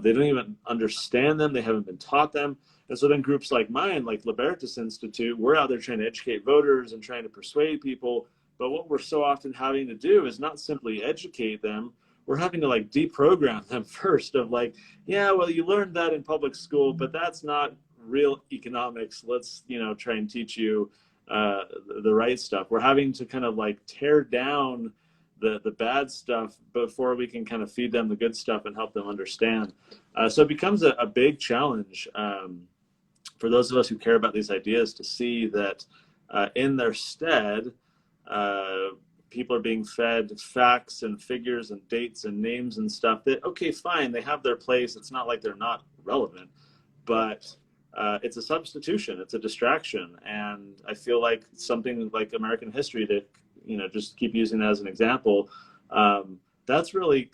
They don't even understand them. They haven't been taught them. And so then groups like mine, like Libertas Institute, we're out there trying to educate voters and trying to persuade people. But what we're so often having to do is not simply educate them. We're having to like deprogram them first of like, yeah, well, you learned that in public school, but that's not real economics. Let's, try and teach you the right stuff. We're having to kind of like tear down the bad stuff before we can kind of feed them the good stuff and help them understand. So it becomes a big challenge for those of us who care about these ideas to see that in their stead, people are being fed facts and figures and dates and names and stuff that, okay, fine, they have their place. It's not like they're not relevant, but it's a substitution, it's a distraction. And I feel like something like American history, to, just keep using that as an example, that's really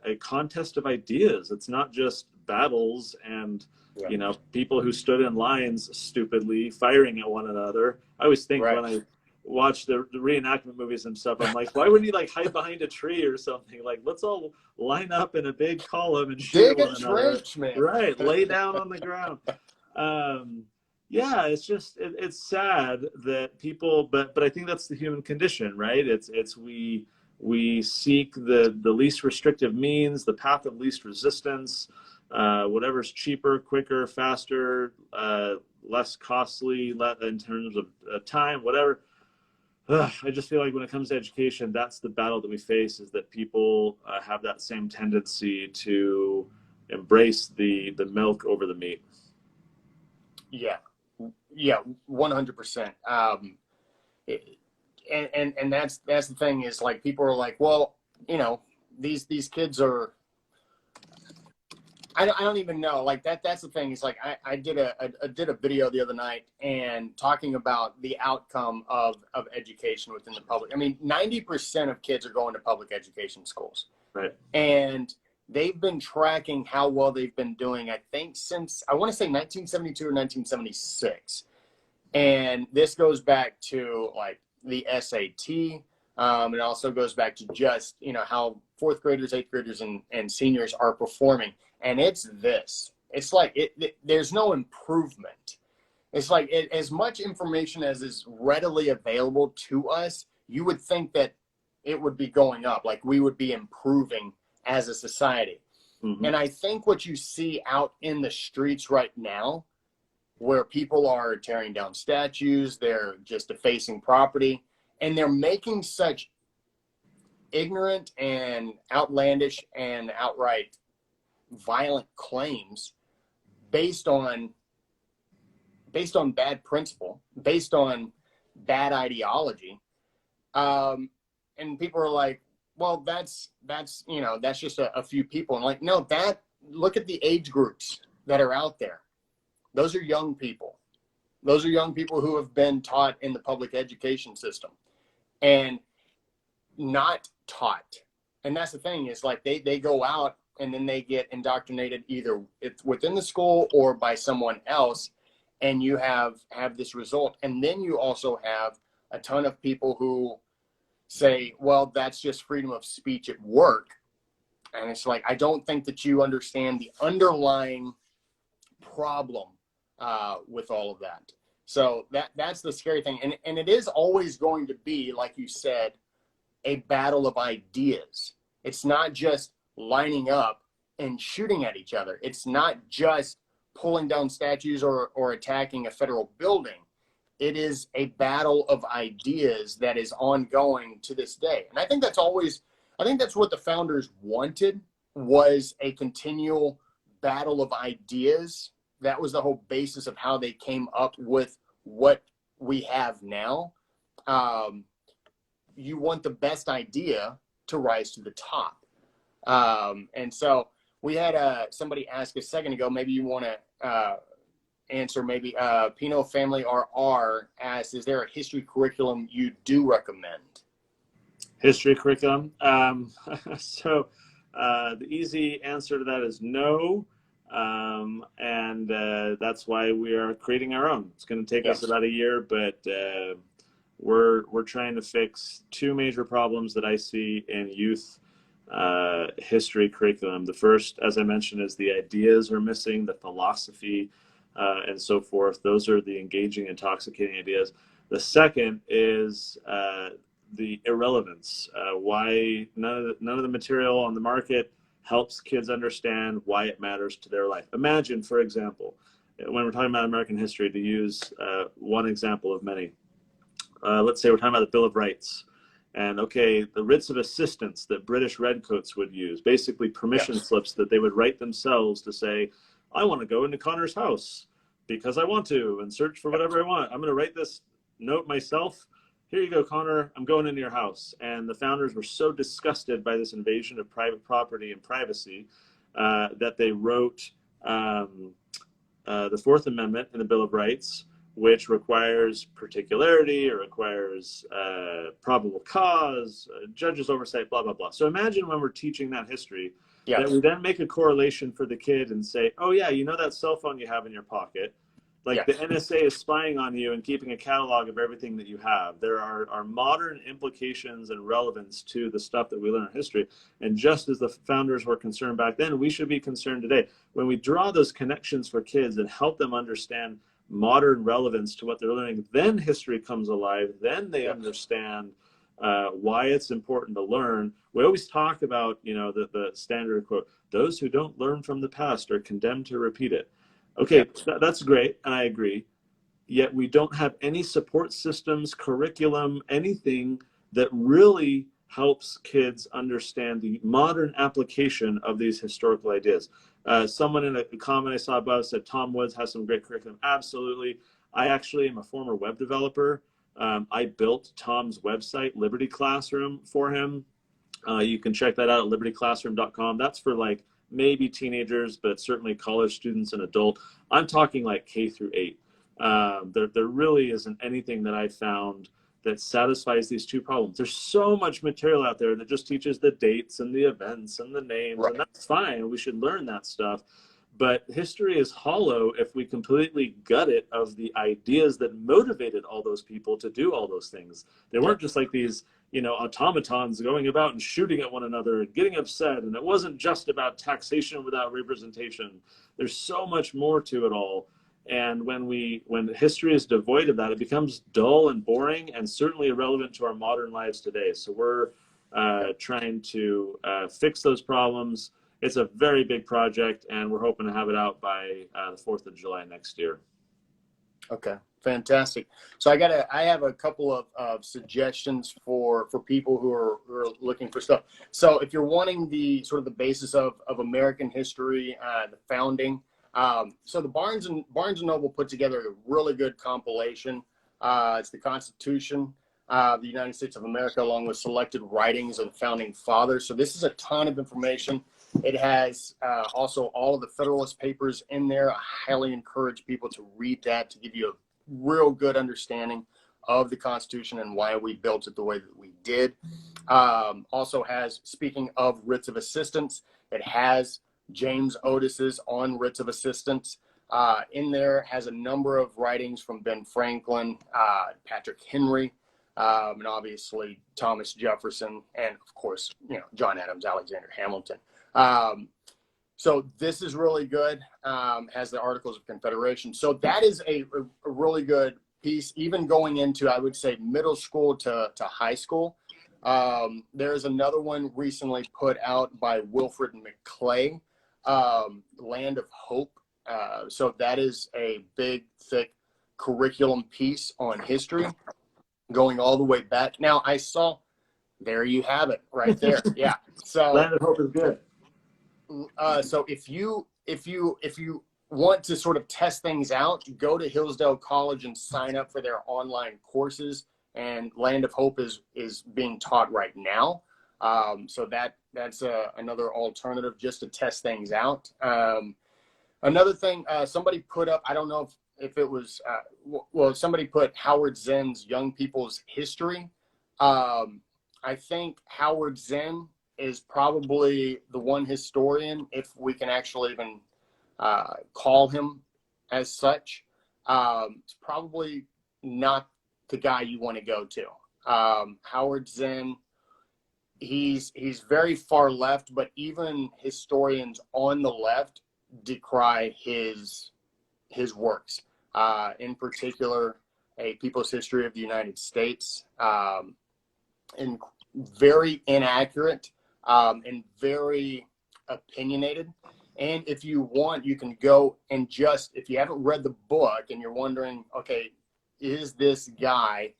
a contest of ideas. It's not just battles and, people who stood in lines stupidly firing at one another. I always think when I watch the reenactment movies and stuff, I'm like, why wouldn't you like hide behind a tree or something? Like, let's all line up in a big column and shoot at one another. Trench, man. Right, lay down on the ground. Yeah, it's just it's sad that people, but I think that's the human condition, right? It's we seek the least restrictive means, the path of least resistance, whatever's cheaper, quicker, faster, less costly in terms of time, whatever. I just feel like when it comes to education, that's the battle that we face, is that people have that same tendency to embrace the milk over the meat. Yeah, 100%. And that's the thing, is like, people are like, well, these kids are, I don't even know, like that's the thing. Is like, I did a video the other night and talking about the outcome of education within the public. I mean, 90% of kids are going to public education schools. Right. And they've been tracking how well they've been doing, I think, since, I want to say 1972 or 1976. And this goes back to like the SAT. It also goes back to just, how fourth graders, eighth graders, and seniors are performing. And it's like, there's no improvement. It's like, as much information as is readily available to us, you would think that it would be going up, like we would be improving as a society. Mm-hmm. And I think what you see out in the streets right now, where people are tearing down statues, they're just defacing property, and they're making such ignorant and outlandish and outright violent claims based on bad principle, based on bad ideology. And people are like, well, that's just a few people. And like, no, look at the age groups that are out there. Those are young people. Those are young people who have been taught in the public education system and not taught. And that's the thing, is like, they go out and then they get indoctrinated either it's within the school or by someone else. And you have this result. And then you also have a ton of people who say, well, that's just freedom of speech at work. And it's like, I don't think that you understand the underlying problem with all of that. So that's the scary thing. And it is always going to be, like you said, a battle of ideas. It's not just lining up and shooting at each other. It's not just pulling down statues or attacking a federal building. It is a battle of ideas that is ongoing to this day. And I think that's what the founders wanted, was a continual battle of ideas. That was the whole basis of how they came up with what we have now. You want the best idea to rise to the top. And so we had somebody ask a second ago, maybe you want to answer, maybe Pino Family RR asks, is there a history curriculum you do recommend? History curriculum? So the easy answer to that is no. And that's why we are creating our own. It's going to take us about a year, but we're trying to fix two major problems that I see in youth history curriculum. The first, as I mentioned, is the ideas are missing, the philosophy, and so forth. Those are the engaging, intoxicating ideas. The second is the irrelevance. Why none of the material on the market helps kids understand why it matters to their life. Imagine, for example, when we're talking about American history, to use one example of many. Let's say we're talking about the Bill of Rights. And okay, the writs of assistance that British redcoats would use, basically permission slips that they would write themselves to say, I want to go into Connor's house. because I want to and search for whatever I want. I'm going to write this note myself. Here you go, Connor. I'm going into your house. And the founders were so disgusted by this invasion of private property and privacy that they wrote the Fourth Amendment in the Bill of Rights, which requires particularity or requires probable cause, judge's oversight, blah, blah, blah. So imagine when we're teaching that history, that we then make a correlation for the kid and say, oh, yeah, you know that cell phone you have in your pocket? Like the NSA is spying on you and keeping a catalog of everything that you have. There are modern implications and relevance to the stuff that we learn in history. And just as the founders were concerned back then, we should be concerned today. When we draw those connections for kids and help them understand modern relevance to what they're learning, then history comes alive. Then they understand why it's important to learn. We always talk about, the standard quote, those who don't learn from the past are condemned to repeat it. Okay, that's great, and I agree. Yet we don't have any support systems, curriculum, anything that really helps kids understand the modern application of these historical ideas. Someone in a comment I saw above said Tom Woods has some great curriculum. Absolutely. I actually am a former web developer. I built Tom's website, Liberty Classroom, for him. You can check that out at libertyclassroom.com. That's for maybe teenagers, but certainly college students and adult. I'm talking K through 8. There really isn't anything that I found that satisfies these two problems. There's so much material out there that just teaches the dates and the events and the names, and that's fine. We should learn that stuff. But history is hollow if we completely gut it of the ideas that motivated all those people to do all those things. They weren't just like these, automatons going about and shooting at one another and getting upset. And it wasn't just about taxation without representation. There's so much more to it all. And when history is devoid of that, it becomes dull and boring and certainly irrelevant to our modern lives today. So we're trying to fix those problems. It's a very big project, and we're hoping to have it out by the 4th of July next year. Okay, fantastic. So I have a couple of suggestions for people who are looking for stuff. So if you're wanting the sort of the basis of American history, the founding, so the Barnes and Noble put together a really good compilation. It's the Constitution of the United States of America, along with selected writings of the founding fathers. So this is a ton of information. It has also all of the Federalist Papers in there. I highly encourage people to read that to give you a real good understanding of the Constitution and why we built it the way that we did. Also has, speaking of writs of assistance, it has James Otis's on writs of assistance. In there has a number of writings from Ben Franklin, Patrick Henry, and obviously Thomas Jefferson, and of course, John Adams, Alexander Hamilton. So this is really good, has the Articles of Confederation. So that is a really good piece, even going into, I would say, middle school to high school. There's another one recently put out by Wilfred McClay, Land of Hope. So that is a big, thick curriculum piece on history going all the way back. Now I saw, there you have it right there. Yeah. So Land of Hope is good. So if you want to sort of test things out, go to Hillsdale College and sign up for their online courses. And Land of Hope is being taught right now. So that's another alternative just to test things out. Another thing somebody put up, I don't know if it was, somebody put Howard Zinn's Young People's History. I think Howard Zinn is probably the one historian, if we can actually even call him as such. It's probably not the guy you want to go to. Howard Zinn, he's very far left, but even historians on the left decry his works. In particular, A People's History of the United States, and very inaccurate, and very opinionated. And if you want, you can go and just, if you haven't read the book and you're wondering, okay, is this guy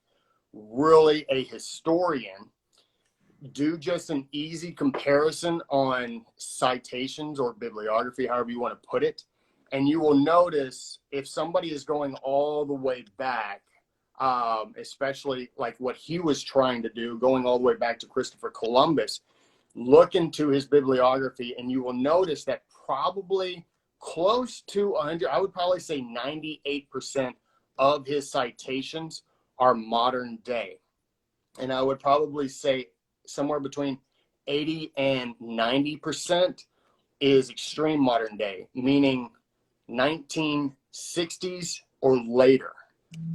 really a historian? Do just an easy comparison on citations or bibliography, however you want to put it. And you will notice if somebody is going all the way back, especially like what he was trying to do, going all the way back to Christopher Columbus, look into his bibliography and you will notice that probably close to 100, I would probably say 98% of his citations are modern day. And I would probably say somewhere between 80 and 90% is extreme modern day, meaning 1960s or later,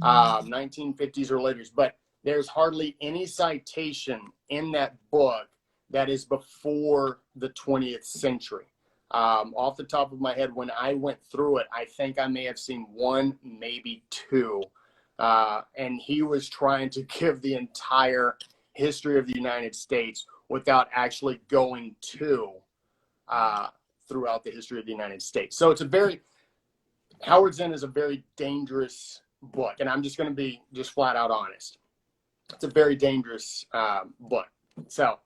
1950s or later. But there's hardly any citation in that book that is before the 20th century. Off the top of my head, when I went through it, I think I may have seen one, maybe two. And he was trying to give the entire history of the United States without actually going to throughout the history of the United States. So Howard's End is a very dangerous book, and I'm just going to be just flat out honest. It's a very dangerous book. So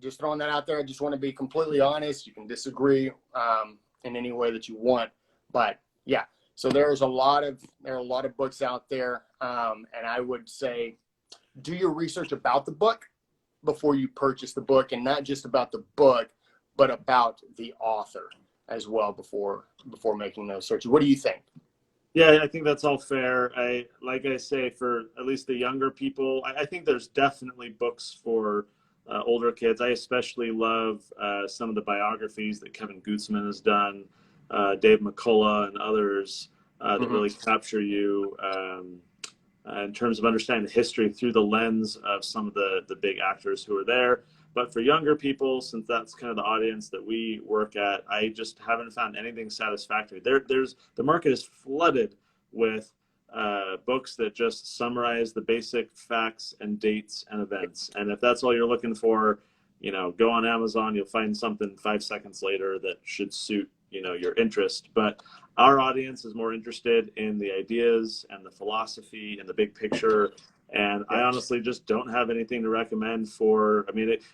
just throwing that out there. I just want to be completely honest. You can disagree in any way that you want, but yeah. So there are a lot of books out there, and I would say do your research about the book before you purchase the book, and not just about the book, but about the author as well before making those searches. What do you think? Yeah, I think that's all fair. Like I say, for at least the younger people, I think there's definitely books for older kids. I especially love some of the biographies that Kevin Gutzman has done, Dave McCullough and others that really capture you in terms of understanding the history through the lens of some of the big actors who are there. But for younger people, since that's kind of the audience that we work at, I just haven't found anything satisfactory. The market is flooded with books that just summarize the basic facts and dates and events. And if that's all you're looking for, go on Amazon, you'll find something 5 seconds later that should suit, your interest. But our audience is more interested in the ideas and the philosophy and the big picture. And I honestly just don't have anything to recommend for,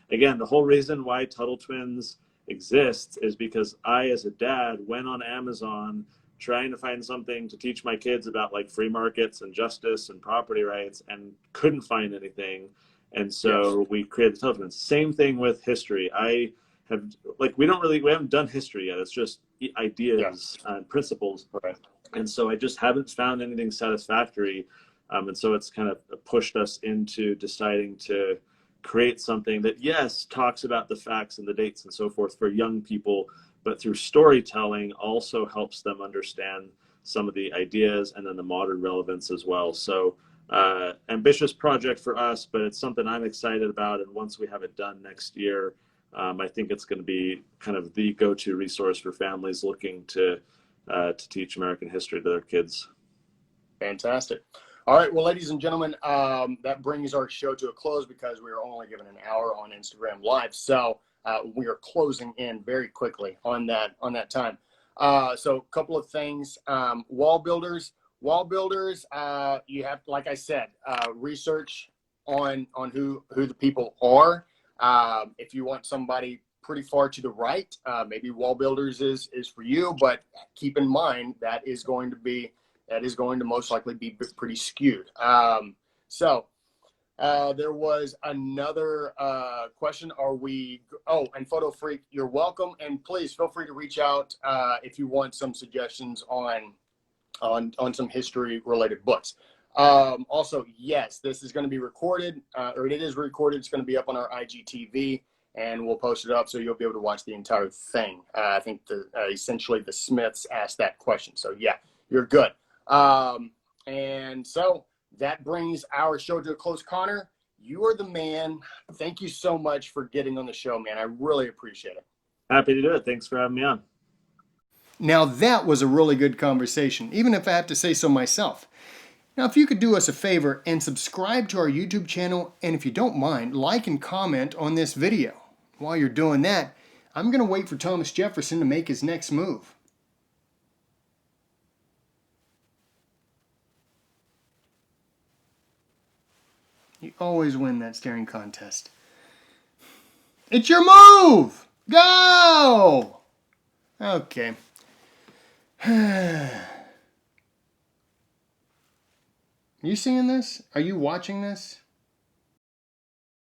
again, the whole reason why Tuttle Twins exists is because I, as a dad, went on Amazon trying to find something to teach my kids about like free markets and justice and property rights and couldn't find anything. And so we created the Tuttle Twins. Same thing with history. We haven't done history yet. It's just ideas and principles. Right. And so I just haven't found anything satisfactory. And so it's kind of pushed us into deciding to create something that, yes, talks about the facts and the dates and so forth for young people, but through storytelling also helps them understand some of the ideas and then the modern relevance as well. So ambitious project for us, but it's something I'm excited about. And once we have it done next year, I think it's going to be kind of the go-to resource for families looking to teach American history to their kids. Fantastic. All right, well, ladies and gentlemen, that brings our show to a close because we are only given an hour on Instagram Live. So we are closing in very quickly on that time. So a couple of things. Wall builders, you have, like I said, research on who the people are. If you want somebody pretty far to the right, maybe wall builders is for you, but keep in mind that is going to most likely be pretty skewed. So there was another question. And Photo Freak, you're welcome. And please feel free to reach out if you want some suggestions on some history related books. Also, yes, this is going to be recorded, or it is recorded. It's going to be up on our IGTV, and we'll post it up so you'll be able to watch the entire thing. I think essentially the Smiths asked that question. So yeah, you're good. And so that brings our show to a close. Connor, you are the man. Thank you so much for getting on the show, man. I really appreciate it. Happy to do it. Thanks for having me on. Now that was a really good conversation, even if I have to say so myself. Now, if you could do us a favor and subscribe to our YouTube channel, and if you don't mind, like and comment on this video. While you're doing that, I'm going to wait for Thomas Jefferson to make his next move. You always win that staring contest. It's your move! Go! Okay. You seeing this? Are you watching this?